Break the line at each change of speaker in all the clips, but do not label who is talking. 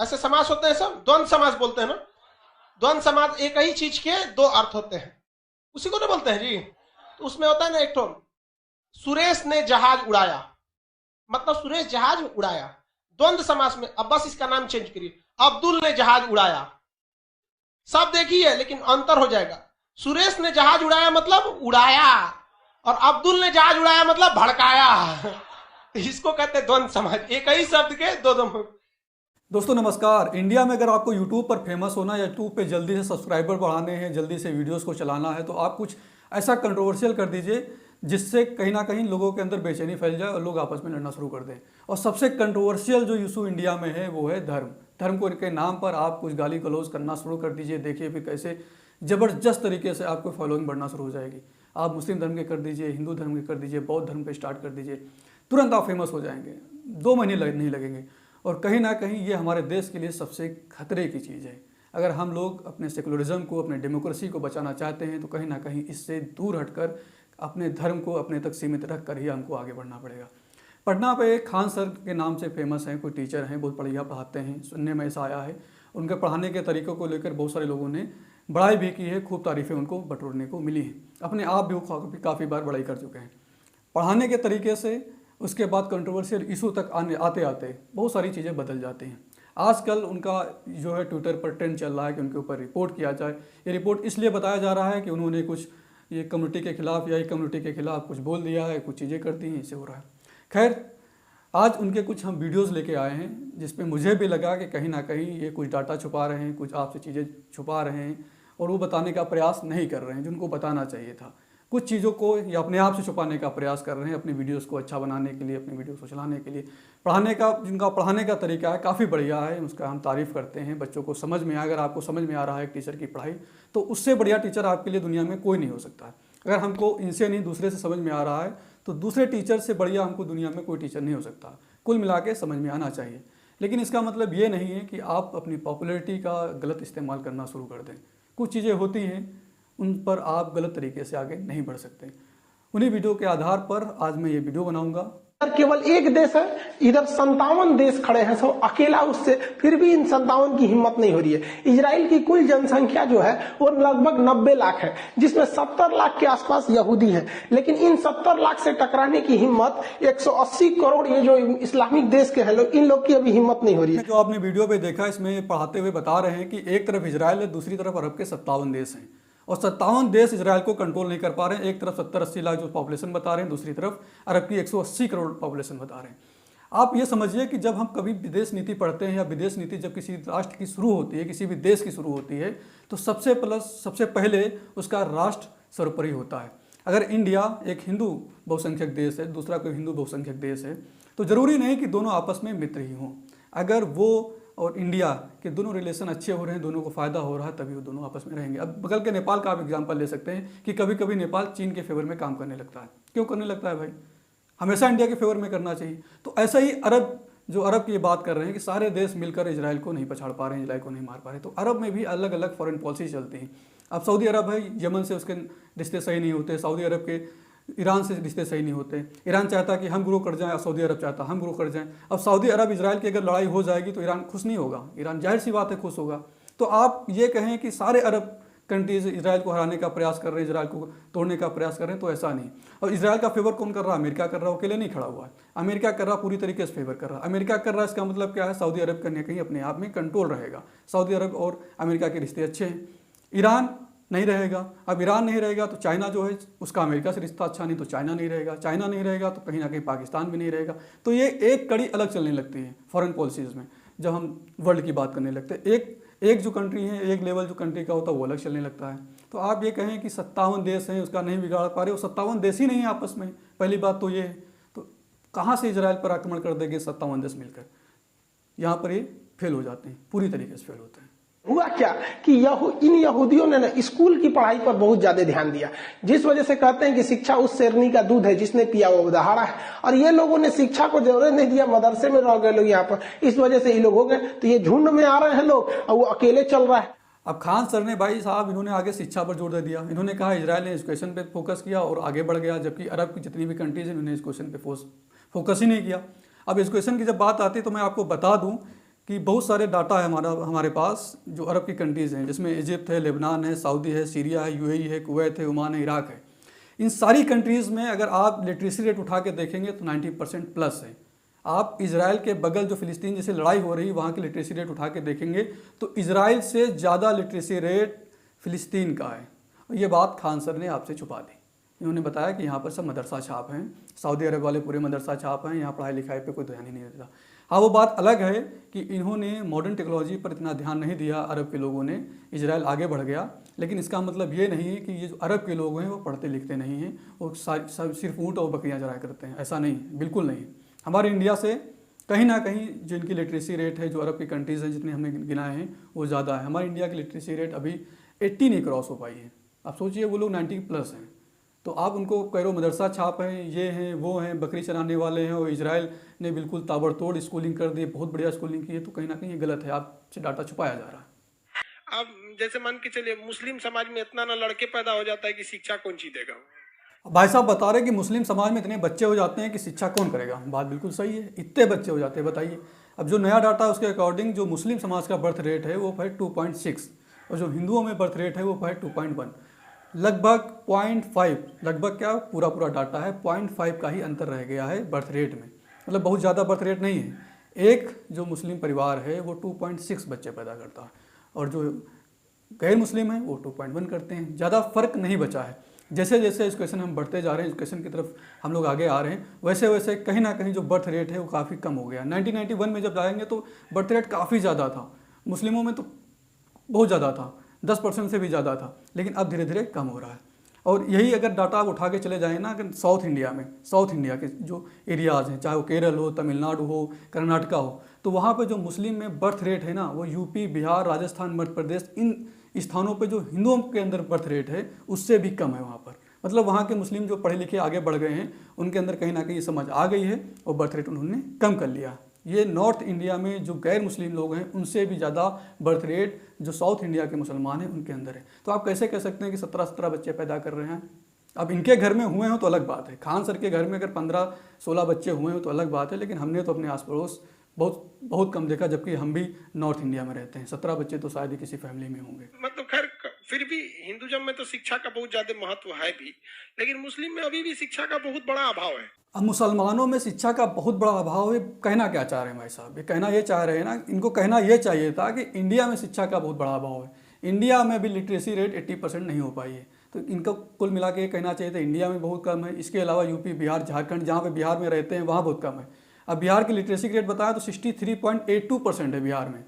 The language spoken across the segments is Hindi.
ऐसे समास होते हैं सब, द्वंद्व समास बोलते हैं ना। द्वंद्व समास एक ही चीज के दो अर्थ होते हैं, उसी को ना बोलते हैं जी। तो उसमें होता है ना एक तो, सुरेश ने जहाज उड़ाया, मतलब सुरेश जहाज उड़ाया। द्वंद्व समास में अब बस इसका नाम चेंज करिए, अब्दुल ने जहाज उड़ाया। सब देखिए लेकिन अंतर हो जाएगा। सुरेश ने जहाज उड़ाया मतलब उड़ाया, और अब्दुल ने जहाज उड़ाया मतलब भड़काया। इसको कहते हैं द्वंद्व समास, एक ही शब्द के दो दो।
दोस्तों नमस्कार। इंडिया में अगर आपको YouTube पर फेमस होना या YouTube पे जल्दी से सब्सक्राइबर बढ़ाने हैं, जल्दी से वीडियोस को चलाना है, तो आप कुछ ऐसा कंट्रोवर्शियल कर दीजिए जिससे कहीं ना कहीं लोगों के अंदर बेचैनी फैल जाए और लोग आपस में लड़ना शुरू कर दें। और सबसे कंट्रोवर्शियल जो इशू इंडिया में है वो है धर्म। धर्म को के नाम पर आप कुछ गाली गलौज करना शुरू कर दीजिए। देखिए फिर कैसे ज़बरदस्त तरीके से आपको फॉलोइंग बढ़ना शुरू हो जाएगी। आप मुस्लिम धर्म के कर दीजिए, हिंदू धर्म के कर दीजिए, बौद्ध धर्म पे स्टार्ट कर दीजिए, तुरंत आप फेमस हो जाएंगे। 2 महीने नहीं लगेंगे। और कहीं ना कहीं ये हमारे देश के लिए सबसे खतरे की चीज़ है। अगर हम लोग अपने सेकुलरिज्म को, अपने डेमोक्रेसी को बचाना चाहते हैं तो कहीं ना कहीं इससे दूर हटकर अपने धर्म को अपने तक सीमित रख कर ही हमको आगे बढ़ना पड़ेगा। पटना पे खान सर के नाम से फेमस हैं, कोई टीचर हैं, बहुत बढ़िया पढ़ाते हैं, सुनने में ऐसा आया है। उनके पढ़ाने के तरीक़ों को लेकर बहुत सारे लोगों ने बड़ाई भी की है, खूब तारीफ़ें उनको बटोरने को मिली हैं। अपने आप भी वो काफ़ी बार बड़ाई कर चुके हैं पढ़ाने के तरीके से। उसके बाद कंट्रोवर्शियल इशू तक आते आते बहुत सारी चीज़ें बदल जाती हैं। आजकल उनका जो है ट्विटर पर ट्रेंड चल रहा है कि उनके ऊपर रिपोर्ट किया जाए। ये रिपोर्ट इसलिए बताया जा रहा है कि उन्होंने कुछ ये कम्युनिटी के खिलाफ या ये कम्युनिटी के खिलाफ कुछ बोल दिया है, कुछ चीज़ें कर दी हैं, इससे हो रहा है। खैर, आज उनके कुछ हम वीडियोज़ लेके आए हैं जिसपे मुझे भी लगा कि कहीं ना कहीं ये कुछ डाटा छुपा रहे हैं, कुछ आपसे चीज़ें छुपा रहे हैं और वो बताने का प्रयास नहीं कर रहे हैं जिनको बताना चाहिए था। कुछ चीज़ों को या अपने आप से छुपाने का प्रयास कर रहे हैं अपनी वीडियोस को अच्छा बनाने के लिए, अपनी वीडियोस को चलाने के लिए। जिनका पढ़ाने का तरीका है काफ़ी बढ़िया है, उसका हम तारीफ़ करते हैं। बच्चों को समझ में अगर आपको समझ में आ रहा है टीचर की पढ़ाई, तो उससे बढ़िया टीचर आपके लिए दुनिया में कोई नहीं हो सकता है। अगर हमको इनसे नहीं दूसरे से समझ में आ रहा है तो दूसरे टीचर से बढ़िया हमको दुनिया में कोई टीचर नहीं हो सकता। कुल मिला के समझ में आना चाहिए। लेकिन इसका मतलब ये नहीं है कि आप अपनी पॉपुलैरिटी का गलत इस्तेमाल करना शुरू कर दें। कुछ चीज़ें होती हैं उन पर आप गलत तरीके से आगे नहीं बढ़ सकते। उन्हीं वीडियो के आधार पर आज मैं ये वीडियो बनाऊंगा।
केवल एक देश है, इधर 57 देश खड़े हैं सब अकेला उससे, फिर भी इन 57 की हिम्मत नहीं हो रही है। इजराइल की कुल जनसंख्या जो है वो लगभग 90 लाख है, जिसमें 70 लाख के आसपास यहूदी हैं। लेकिन इन 70 लाख से टकराने की हिम्मत 180 करोड़ ये जो इस्लामिक देश के हैं लोग, इन लोग की अभी हिम्मत नहीं हो रही है।
जो आपने वीडियो पे देखा, इसमें पढ़ाते हुए बता रहे हैं कि एक तरफ इजराइल है, दूसरी तरफ अरब के 57 देश हैं और 57 देश इजराइल को कंट्रोल नहीं कर पा रहे हैं। एक तरफ 70-80 लाख जो पॉपुलेशन बता रहे हैं, दूसरी तरफ अरब की 180 करोड़ पॉपुलेशन बता रहे हैं। आप ये समझिए कि जब हम कभी विदेश नीति पढ़ते हैं या विदेश नीति जब किसी राष्ट्र की शुरू होती है, किसी भी देश की शुरू होती है, तो सबसे पहले उसका राष्ट्र सर्वोपरि होता है। अगर इंडिया एक हिंदू बहुसंख्यक देश है, दूसरा कोई हिंदू बहुसंख्यक देश है, तो ज़रूरी नहीं कि दोनों आपस में मित्र ही हों। अगर वो और इंडिया के दोनों रिलेशन अच्छे हो रहे हैं, दोनों को फ़ायदा हो रहा है, तभी वो दोनों आपस में रहेंगे। अब बगल के नेपाल का आप एग्जांपल ले सकते हैं कि कभी कभी नेपाल चीन के फेवर में काम करने लगता है। क्यों करने लगता है भाई? हमेशा इंडिया के फेवर में करना चाहिए। तो ऐसा ही अरब की बात कर रहे हैं कि सारे देश मिलकर इजराइल को नहीं पछाड़ पा रहे हैं, इजराइल को नहीं मार पा रहे। तो अरब में भी अलग अलग फॉरेन पॉलिसी चलती है। अब सऊदी अरब है, यमन से उसके रिश्ते सही नहीं होते, सऊदी अरब के ईरान से रिश्ते सही नहीं होते। ईरान चाहता कि हम ग्रो कर जाएं, सऊदी अरब चाहता हम ग्रो कर जाएं। अब सऊदी अरब इजराइल की अगर लड़ाई हो जाएगी तो ईरान खुश नहीं होगा, ईरान जाहिर सी बात है खुश होगा। तो आप ये कहें कि सारे अरब कंट्रीज इजराइल को हराने का प्रयास कर रहे हैं, इजराइल को तोड़ने का प्रयास कर रहे हैं, तो ऐसा नहीं। और इजराइल का फेवर कौन कर रहा है? अमेरिका कर रहा है, अकेले नहीं खड़ा हुआ है। अमेरिका कर रहा है, पूरी तरीके से फेवर कर रहा है। अमेरिका कर रहा है, इसका मतलब क्या है? सऊदी अरब कहीं ना कहीं अपने आप में कंट्रोल रहेगा। सऊदी अरब और अमेरिका के रिश्ते अच्छे हैं। ईरान नहीं रहेगा। अब ईरान नहीं रहेगा तो चाइना जो है उसका अमेरिका से रिश्ता अच्छा नहीं, तो चाइना नहीं रहेगा। चाइना नहीं रहेगा तो कहीं ना कहीं पाकिस्तान भी नहीं रहेगा। तो ये एक कड़ी अलग चलने लगती है फॉरेन पॉलिसीज़ में। जब हम वर्ल्ड की बात करने लगते हैं, एक जो कंट्री है, एक लेवल जो कंट्री का होता है वो अलग चलने लगता है। तो आप ये कहें कि 57 देश हैं, उसका नहीं बिगाड़ पा रहे, वो 57 देश ही नहीं है आपस में। पहली बात तो ये है। तो कहाँ से इजराइल पर आक्रमण कर देंगे 57 देश मिलकर? यहाँ पर ये फेल हो जाते हैं, पूरी तरीके से फेल होते हैं।
हुआ क्या कि इन यहूदियों ने ना स्कूल की पढ़ाई पर बहुत ज्यादा ध्यान दिया, जिस वजह से कहते हैं कि शिक्षा उस शेरनी का दूध है जिसने पिया वो दहाड़ा है। और ये लोगों ने शिक्षा को जरूरत नहीं दिया, मदरसे में रह गए लोग यहाँ पर, इस वजह से ये लोग हो गए। तो ये झुंड में आ रहे हैं लोग और वो अकेले चल रहा है।
अब खान सर ने भाई साहब इन्होंने आगे शिक्षा पर जोर दे दिया। इन्होंने कहा इजराइल ने एजुकेशन पे फोकस किया और आगे बढ़ गया, जबकि अरब की जितनी भी कंट्रीज हैं उन्होंने एजुकेशन पे फोकस ही नहीं किया। अब एजुकेशन की जब बात आती है तो मैं आपको बता दूं कि बहुत सारे डाटा है हमारे पास जो अरब की कंट्रीज़ हैं, जिसमें इजिप्ट है, लेबनान है, सऊदी है, सीरिया है, यूएई है, कुवैत है, ओमान है, इराक है। इन सारी कंट्रीज़ में अगर आप लिटरेसी रेट उठा के देखेंगे तो 90% प्लस है। आप इजराइल के बगल जो फ़िलिस्तीन जैसे लड़ाई हो रही है वहाँ की लिटरेसी रेट उठा के देखेंगे तो इजराइल से ज़्यादा लिटरेसी रेट फ़िलिस्तीन का है। और ये बात खान सर ने आपसे छुपा दी। इन्होंने बताया कि यहाँ पर सब मदरसा छाप हैं, सऊदी अरब वाले पूरे मदरसा छाप हैं, यहाँ पढ़ाई लिखाई पे कोई ध्यान ही नहीं देता। हाँ, वो बात अलग है कि इन्होंने मॉडर्न टेक्नोलॉजी पर इतना ध्यान नहीं दिया अरब के लोगों ने, इजराइल आगे बढ़ गया। लेकिन इसका मतलब ये नहीं है कि ये जो अरब के लोग हैं वो पढ़ते लिखते नहीं हैं, वो सिर्फ ऊँट और बकरियाँ चराया करते हैं, ऐसा नहीं, बिल्कुल नहीं। हमारे इंडिया से कहीं ना कहीं जो इनकी लिटरेसी रेट है, जो अरब की कंट्रीज़ हैं जितने हमने गिनाए हैं, वो ज़्यादा है। हमारे इंडिया की लिटरेसी रेट अभी 80 नहीं क्रॉस हो पाई है। आप सोचिए वो लोग 90 प्लस हैं, तो आप उनको कह मदरसा छाप हैं, ये हैं, वो हैं, बकरी चराने वाले हैं, और इजराइल ने बिल्कुल ताबड़तोड़ स्कूलिंग कर दी, बहुत बढ़िया स्कूलिंग की है, तो कहीं ना कहीं ये गलत है, आपसे डाटा छुपाया जा रहा है।
अब जैसे मान के चलिए मुस्लिम समाज में इतना ना लड़के पैदा हो जाता है कि शिक्षा कौन चीज देगा।
भाई साहब बता रहे कि मुस्लिम समाज में इतने बच्चे हो जाते हैं कि शिक्षा कौन करेगा। बात बिल्कुल सही है, इतने बच्चे हो जाते हैं, बताइए। अब जो नया डाटा है उसके अकॉर्डिंग जो मुस्लिम समाज का बर्थ रेट है वो है 2.6 और जो हिंदुओं में बर्थ रेट है वो है 2.1। लगभग 0.5, लगभग क्या पूरा डाटा है, 0.5 का ही अंतर रह गया है बर्थ रेट में। मतलब बहुत ज़्यादा बर्थ रेट नहीं है। एक जो मुस्लिम परिवार है वो 2.6 बच्चे पैदा करता है और जो गैर मुस्लिम है वो 2.1 करते हैं। ज़्यादा फर्क नहीं बचा है। जैसे जैसे एजुकेशन हम बढ़ते जा रहे हैं, एजुकेशन की तरफ हम लोग आगे आ रहे हैं, वैसे वैसे कहीं ना कहीं जो बर्थ रेट है वो काफ़ी कम हो गया। 1991 में जब जाएंगे तो बर्थ रेट काफ़ी ज़्यादा था, मुस्लिमों में तो बहुत ज़्यादा था, 10% से भी ज़्यादा था, लेकिन अब धीरे धीरे कम हो रहा है। और यही अगर डाटा आप उठा के चले जाएँ ना, अगर साउथ इंडिया के जो एरियाज़ हैं, चाहे वो केरल हो, तमिलनाडु हो, कर्नाटका हो, तो वहाँ पे जो मुस्लिम में बर्थ रेट है ना, वो यूपी, बिहार, राजस्थान, मध्य प्रदेश, इन स्थानों पे जो हिंदुओं के अंदर बर्थ रेट है उससे भी कम है वहाँ पर। मतलब वहाँ के मुस्लिम जो पढ़े लिखे आगे बढ़ गए हैं, उनके अंदर कहीं ना कहीं समझ आ गई है और बर्थ रेट उन्होंने कम कर लिया। ये नॉर्थ इंडिया में जो गैर मुस्लिम लोग हैं उनसे भी ज़्यादा बर्थ रेट जो साउथ इंडिया के मुसलमान हैं उनके अंदर है। तो आप कैसे कह सकते हैं कि 17 बच्चे पैदा कर रहे हैं। अब इनके घर में हुए हो तो अलग बात है, खान सर के घर में अगर 15-16 बच्चे हुए हो तो अलग बात है, लेकिन हमने तो अपने आस पड़ोस बहुत कम देखा, जबकि हम भी नॉर्थ इंडिया में रहते हैं। 17 बच्चे तो शायद ही किसी फैमिली में होंगे।
मतलब खैर फिर भी हिंदुज़म में तो शिक्षा का बहुत ज्यादा महत्व है भी, लेकिन मुस्लिम में अभी भी शिक्षा का बहुत बड़ा अभाव है।
अब मुसलमानों में शिक्षा का बहुत बड़ा अभाव है। कहना क्या चाह रहे हैं भाई साहब, ये कहना ये चाह रहे हैं ना, इनको कहना ये चाहिए था कि इंडिया में शिक्षा का बहुत बड़ा अभाव है। इंडिया में भी लिटरेसी रेट 80% नहीं हो पाई है, तो इनको कुल मिला के कहना चाहिए था इंडिया में बहुत कम है। इसके अलावा यूपी, बिहार, झारखंड, जहाँ पे बिहार में रहते हैं वहाँ बहुत कम है। अब बिहार की लिटरेसी रेट बताया तो 63.82% है बिहार में।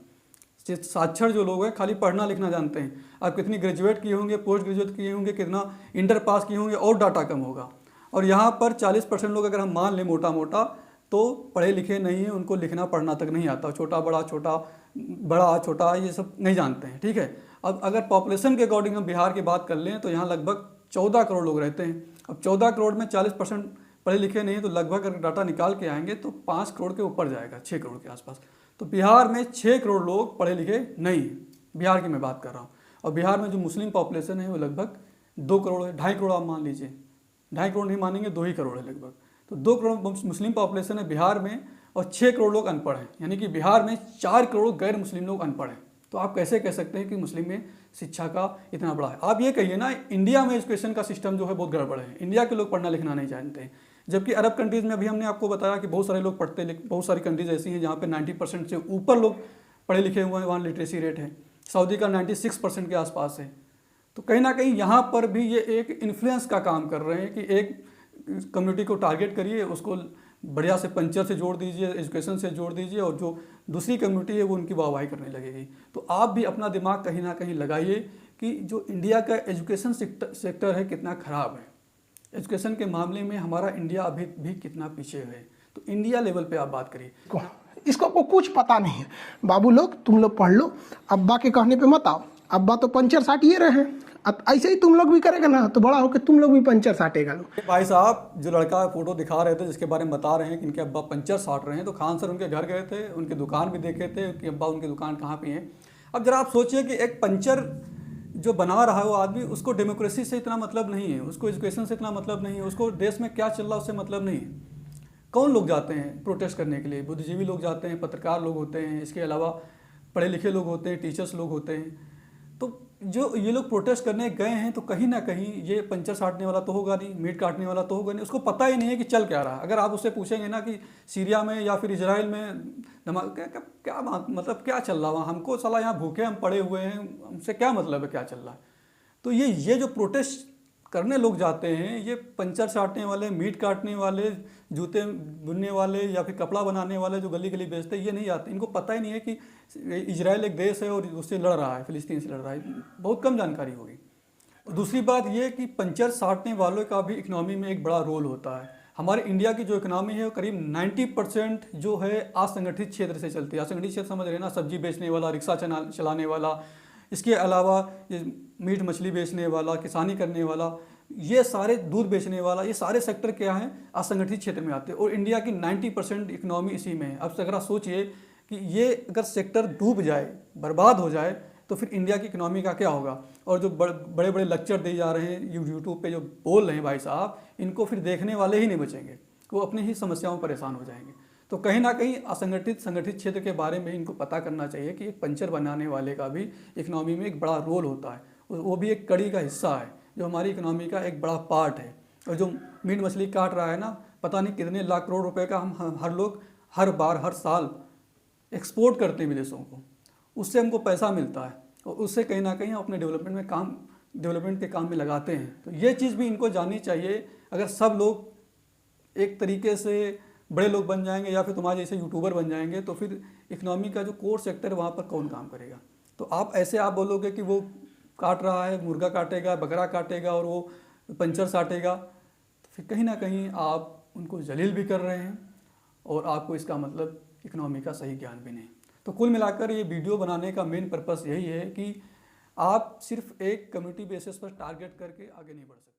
साक्षर जो लोग हैं खाली पढ़ना लिखना जानते हैं। आप कितनी ग्रेजुएट किए होंगे, पोस्ट ग्रेजुएट किए होंगे, कितना इंटर पास किए होंगे, और डाटा कम होगा। और यहाँ पर 40% लोग अगर हम मान लें मोटा मोटा, तो पढ़े लिखे नहीं हैं, उनको लिखना पढ़ना तक नहीं आता, छोटा बड़ा ये सब नहीं जानते हैं। ठीक है, अब अगर पॉपुलेशन के अकॉर्डिंग हम बिहार की बात कर लें तो यहाँ लगभग 14 करोड़ लोग रहते हैं। अब 14 करोड़ में 40% पढ़े लिखे नहीं है, तो लगभग अगर डाटा निकाल के आएंगे तो 5 करोड़ के ऊपर जाएगा, 6 करोड़ के आसपास। तो बिहार में 6 करोड़ लोग पढ़े लिखे नहीं हैं, बिहार की मैं बात कर रहा हूँ। और बिहार में जो मुस्लिम पॉपुलेशन है वो लगभग 2 करोड़ है, 2.5 करोड़ आप मान लीजिए, 2.5 करोड़ नहीं मानेंगे, 2 ही करोड़ है लगभग। तो 2 करोड़ मुस्लिम पॉपुलेशन है बिहार में और 6 करोड़ लोग अनपढ़ हैं, यानी कि बिहार में 4 करोड़ गैर मुस्लिम लोग अनपढ़ हैं। तो आप कैसे कह सकते हैं कि मुस्लिम में शिक्षा का इतना बड़ा है। आप ये कहिए ना, इंडिया में एजुकेशन का सिस्टम जो है बहुत गड़बड़ है, इंडिया के लोग पढ़ना लिखना नहीं जानते हैं। जबकि अरब कंट्रीज़ में अभी हमने आपको बताया कि बहुत सारे लोग पढ़ते, बहुत सारी कंट्रीज ऐसी हैं जहाँ पे 90% से ऊपर लोग पढ़े लिखे हुए हैं, वहाँ लिटरेसी रेट है। सऊदी का 96% के आसपास है। तो कहीं ना कहीं यहाँ पर भी ये एक इन्फ्लुएंस का काम कर रहे हैं कि एक कम्युनिटी को टारगेट करिए, उसको बढ़िया से पंचर से जोड़ दीजिए, एजुकेशन से जोड़ दीजिए, और जो दूसरी कम्युनिटी है वो उनकी वाहवाही करने लगेगी। तो आप भी अपना दिमाग कहीं ना कहीं लगाइए कि जो इंडिया का एजुकेशन सेक्टर है कितना ख़राब है। एजुकेशन के मामले में हमारा इंडिया अभी भी कितना पीछे है। तो इंडिया लेवल पे आप बात करिए।
इसको कुछ पता नहीं है। बाबू लोग तुम लोग पढ़ लो, अब्बा के कहने पे मत आओ। अब्बा तो पंचर साटिए रहे हैं, अब ऐसे ही तुम लोग भी करेगा ना तो बड़ा होकर तुम लोग भी पंचर साटेगा।
भाई साहब जो लड़का फोटो दिखा रहे थे, जिसके बारे में बता रहे हैं कि इनके अब्बा पंचर साट रहे हैं, तो खान सर उनके घर गए थे, उनकी दुकान भी देखे थे कि अब्बा उनकी दुकान कहाँ पे है। अब जरा आप सोचिए कि एक पंचर जो बना रहा है वो आदमी, उसको डेमोक्रेसी से इतना मतलब नहीं है, उसको एजुकेशन से इतना मतलब नहीं है, उसको देश में क्या चल रहा है उससे मतलब नहीं है। कौन लोग जाते हैं प्रोटेस्ट करने के लिए? बुद्धिजीवी लोग जाते हैं, पत्रकार लोग होते हैं, इसके अलावा पढ़े लिखे लोग होते हैं, टीचर्स लोग होते हैं। तो जो ये लोग प्रोटेस्ट करने गए हैं तो कहीं ना कहीं ये पंचर साटने वाला तो होगा नहीं, मीट काटने वाला तो होगा नहीं, उसको पता ही नहीं है कि चल क्या रहा है। अगर आप उससे पूछेंगे ना कि सीरिया में या फिर इजराइल में क्या मतलब क्या चल रहा है, हमको साला यहाँ भूखे हम पड़े हुए हैं, हमसे क्या मतलब है क्या चल रहा है। तो ये जो प्रोटेस्ट करने लोग जाते हैं, ये पंचर साटने वाले, मीट काटने वाले, जूते बुनने वाले या फिर कपड़ा बनाने वाले जो गली गली बेचते हैं, ये नहीं आते। इनको पता ही नहीं है कि इजराइल एक देश है और उससे लड़ रहा है, फिलिस्तीन से लड़ रहा है, बहुत कम जानकारी होगी। दूसरी बात ये कि पंचर साटने वालों का भी इकनॉमी में एक बड़ा रोल होता है। हमारे इंडिया की जो इकनॉमी है वो करीब 90% जो है असंगठित क्षेत्र से चलती है। असंगठित क्षेत्र समझ रहे हैं ना, सब्जी बेचने वाला, रिक्शा चलाने वाला, इसके अलावा ये मीट मछली बेचने वाला, किसानी करने वाला, ये सारे दूध बेचने वाला, ये सारे सेक्टर क्या हैं, असंगठित क्षेत्र में आते हैं। और इंडिया की 90% इकनॉमी इसी में है। अब अगर आप सोचिए कि ये अगर सेक्टर डूब जाए, बर्बाद हो जाए, तो फिर इंडिया की इकनॉमी का क्या होगा। और जो बड़े बड़े लेक्चर दिए जा रहे हैं यूट्यूब पे जो बोल रहे हैं भाई साहब, इनको फिर देखने वाले ही नहीं बचेंगे, वो अपनी ही समस्याओं में परेशान हो जाएंगे। तो कहीं ना कहीं असंगठित संगठित क्षेत्र के बारे में इनको पता करना चाहिए कि एक पंचर बनाने वाले का भी इकनॉमी में एक बड़ा रोल होता है, वो भी एक कड़ी का हिस्सा है जो हमारी इकनॉमी का एक बड़ा पार्ट है। और जो मीट मछली काट रहा है ना, पता नहीं कितने लाख करोड़ रुपए का हम हर लोग हर बार हर साल एक्सपोर्ट करते हैं विदेशों को, उससे हमको पैसा मिलता है और उससे कहीं ना कहीं हम अपने डेवलपमेंट के काम में लगाते हैं। तो ये चीज़ भी इनको जाननी चाहिए। अगर सब लोग एक तरीके से बड़े लोग बन जाएंगे या फिर तुम्हारे जैसे यूट्यूबर बन जाएंगे, तो फिर इकनॉमी का जो कोर सेक्टर है वहाँ पर कौन काम करेगा। तो आप बोलोगे कि वो काट रहा है, मुर्गा काटेगा, बकरा काटेगा और वो पंचर साटेगा, तो फिर कहीं ना कहीं आप उनको जलील भी कर रहे हैं और आपको इसका मतलब इकनॉमी का सही ज्ञान भी नहीं। तो कुल मिलाकर ये वीडियो बनाने का मेन पर्पस यही है कि आप सिर्फ एक कम्युनिटी बेसिस पर टारगेट करके आगे नहीं बढ़ सकते।